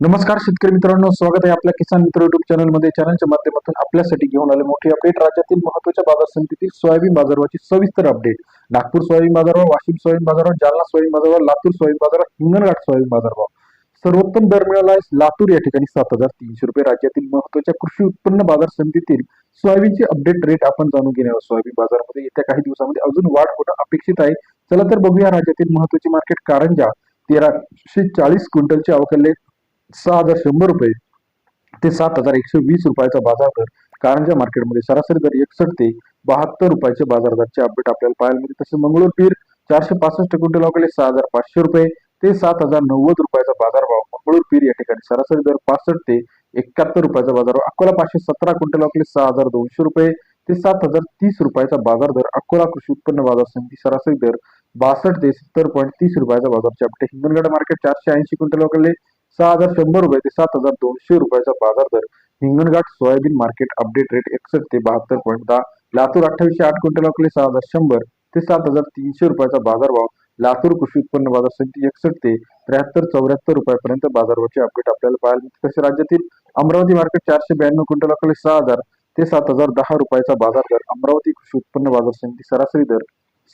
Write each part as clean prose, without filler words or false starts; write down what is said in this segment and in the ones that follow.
नमस्कार शेतकरी मित्रांनो, स्वागत आहे आपल्या किसान मित्र युट्यूब चॅनलमध्ये. चॅनलच्या माध्यमातून आपल्यासाठी घेऊन आले मोठी अपडेट. राज्यातील महत्त्वाच्या बाजार समितीतील सोयाबीन बाजारभावाची सविस्तर अपडेट. नागपूर सोयाबीन बाजारभाव, वाशिम सोयाबीन बाजारभाव, जालना सोयाबीन बाजारभाव, लातूर सोयाबीन बाजारभाव, हिंगणघाट सोयाबीन बाजारभाव. सर्वोत्तम दर मिळाला आहे लातूर या ठिकाणी 7,300 रुपये. राज्यातील महत्त्वाच्या कृषी उत्पन्न बाजार समितीतील सोयाबीनचे अपडेट रेट आपण जाणून घेणार आहोत. सोयाबीन बाजारामध्ये येत्या काही दिवसांमध्ये अजून वाढ होणं अपेक्षित आहे. चला तर बघूया राज्यातील महत्त्वाची मार्केट. कारंजा 1340 क्विंटलचे अवकाले 6,100 रुपये ते 7,120 रुपयाचा बाजार दर. कारंजा मार्केटमध्ये सरासरी दर 61 ते 72 रुपयाचे बाजार दरचे अपडेट आपल्याला पाहायला मिळते. तसे मंगळूर पीर 465 क्विंटल अवकाले 6,500 रुपये ते 7,090 रुपयाचा बाजारभाव. मंगळूर पीर या ठिकाणी सरासरी दर 65 ते 71 रुपयाचा बाजारभाव. अकोला 517 क्विंटल अवकाले 6,200 रुपये ते 7,030 रुपयाचा बाजार दर. अकोला कृषी उत्पन्न बाजार समिती सरासरी दर 62 ते 70.30 रुपयाचा बाजारचे अपडेट. हिंगणघाट मार्केट 480 क्विंटल अवकाले 6,100 रुपये ते 7,200 रुपयाचा बाजार दर. Hinganghat soybean market update rate 61 ते 72.10. लातूर 2808 क्विंटल अवकाले 6,100 ते 7,300 रुपयाचा बाजारभाव. लातूर कृषी उत्पन्न बाजार समिती 61 ते 73-74 रुपयापर्यंत बाजारभावाचे अपडेट आपल्याला पाहायला मिळते. तसे राज्यातील अमरावती मार्केट 492 क्विंटल अवकाले 6,000 ते 7,010 रुपयाचा बाजार दर. अमरावती कृषी उत्पन्न बाजार समिती सरासरी दर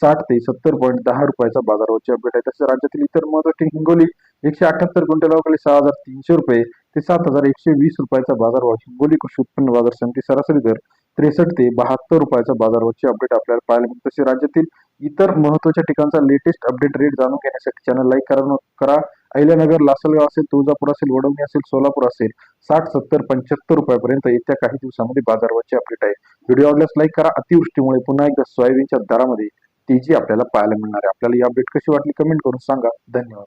60 ते 70.10 रुपयाचा बाजारभावाचे अपडेट आहे. तसे राज्यातील इतर महत्त्वाचे हिंगोली 178 क्विंटल अवकाले 6,300 रुपये ते 7,120 रुपयाचा बाजारभाव. हिंगोली कृषी उत्पन्न बाजार समिती सरासरी दर 63 ते 72 रुपयाचा बाजारभावाचे अपडेट आपल्याला पाहायला मिळते. तसे राज्यातील इतर महत्त्वाच्या ठिकाणचा लेटेस्ट अपडेट रेट जाणून घेण्यासाठी चॅनल लाईक करा. अहिल्यानगर, लासलगाव असेल, तुळजापूर असेल, वडवणी असेल, सोलापूर असेल 60, 70, 75 रुपयापर्यंत येत्या काही दिवसांमध्ये बाजारभावाचे अपडेट आहे. व्हिडिओ आवडल्यास लाईक करा. अतिवृष्टीमुळे पुन्हा एकदा सोयाबीनच्या दरामध्ये तेजी आपल्याला पाहायला मिळणार आहे. आपल्याला ही अपडेट कशी वाटली कमेंट करून सांगा. धन्यवाद.